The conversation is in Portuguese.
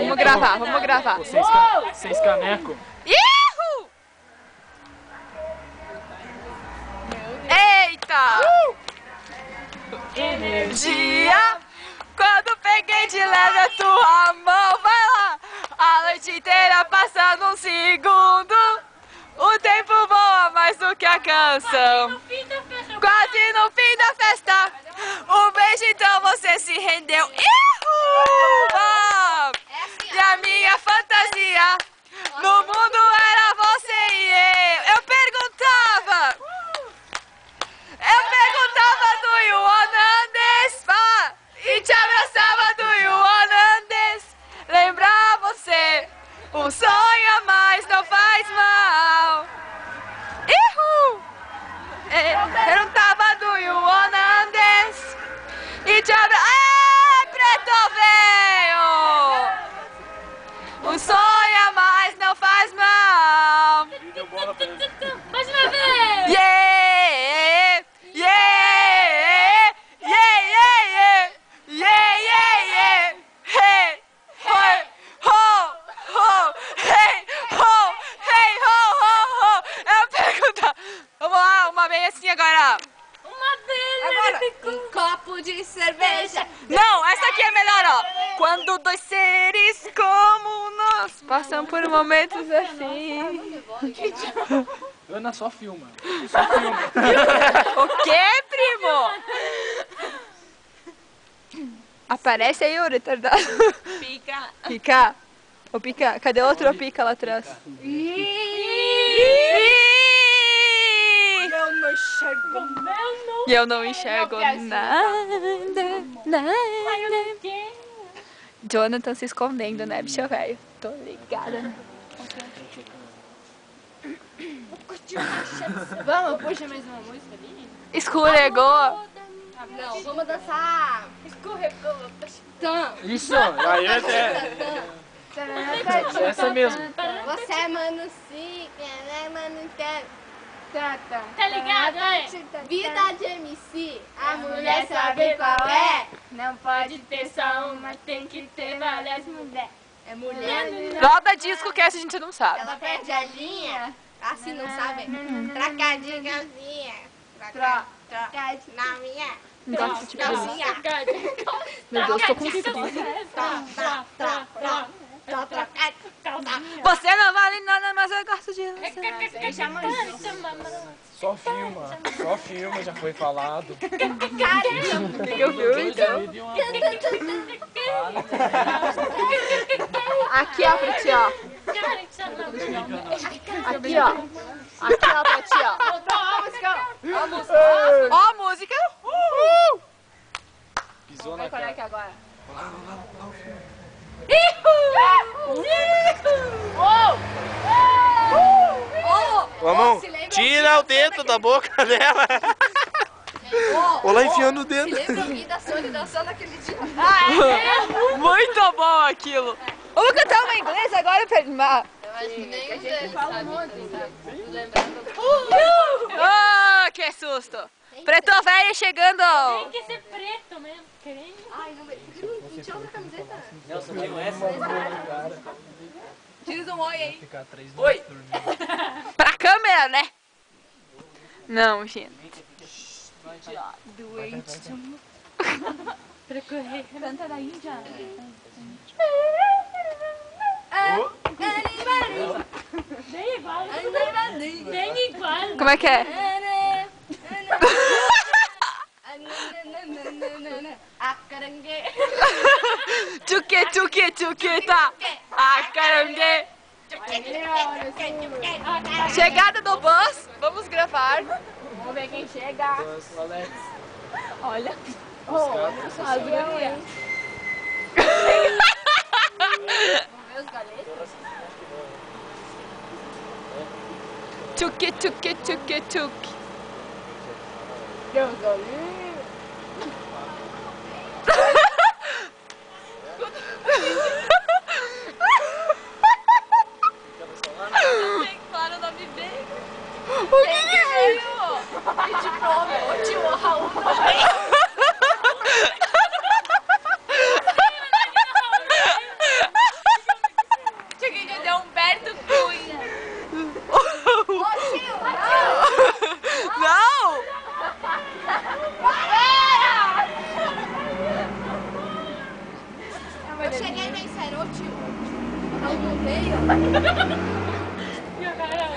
Vamos gravar, vamos gravar. Seis canecos. Ihu! Eita! Energia! Quando peguei de leve a tua mão, vai lá! A noite inteira passando um segundo. O tempo voa mais do que a canção. Quase no fim da festa. Um beijo, então você se rendeu. Ihu! E a minha fantasia no mundo era você e eu perguntava do You Wanna Dance, fala, e te abraçava do You Wanna Dance. Lembrar você, um sonho a mais não faz mal. Ihu! Eu perguntava do You Wanna Dance e te abraçava. Preto veio! Um sonho a mais não faz mal. Mais uma vez! Yeah! Yeah! Yeah! Yeah! Yeah! Yeah! Yeah! Hey! Hey! Ho! Ho! Hey! Ho! Hey! Ho! Ho! Ho! Eu pergunto. Vamos lá, uma vez assim agora. Uma vez! Agora, um copo de cerveja. Não, essa aqui é melhor, ó. Quando dois seres como nós passam por momentos assim. Ana, só filma. Só filma. O que, primo? Aparece aí, o retardado. Pica. Pica. Ô, Pica, cadê outro Pica lá atrás? Eu não enxergo. E eu não enxergo nada. Nada. Jonathan se escondendo, né, bicho velho? Tô ligada. Vamos, puxa mais uma música ali. Escorregou. Não, vamos dançar. Escorregou. Então. Isso, aí é essa mesmo. Você é mano sim, né, mano Tá ligado, é? Vida de MC, a mulher sabe qual é. Não pode ter só uma, tem que ter várias mulheres. É mulher. Roda disco que essa a gente não sabe. Ela perde a linha, assim não sabe. Trocadilhazinha. Troca na minha. Gosto de Calcinha. Meu Deus, tô com frio. Você não vale nada, mas eu gosto de você. Só filma, já foi falado. Eu vi, então. Aqui, ó, pra ti, ó. Aqui, ó. Aqui, ó, pra ti, ó. Ó a música. Pisou na Qual é cara. que é agora? Vamos, tira o dedo da boca dela. Ou lá enfiando o Se dedo. lembra o Gui da Sony dançando aquele dia? Muito bom aquilo. Vamos cantar uma inglês agora pra animar. Eu acho que nem o dedo, sabe? Oh, que susto. Preto velho chegando. Tem que ser preto mesmo, creme. Ai, não, não tinha outra camiseta. Nelson, tem essa. Tira um oi aí. Ficar 3 Oi. Pra câmera, né? Não, gente. Doente. Pra correr. Canta da Índia. Bem igual. Bem igual. Como é que é? A carangue. Tchuque, tchuque, tchuque, tá. A carangue. Chegada do bus. Vamos gravar. Vamos ver quem chega. Alex. Olha. Olha as gurias. Vamos ver os galetos? Tchuque, tchuque, tchuque, tchuque. Os galetos. Tem que falar o nome dele. O que que é? E tipo, o tio Raul. Cairo, tio. Não veio. E o cara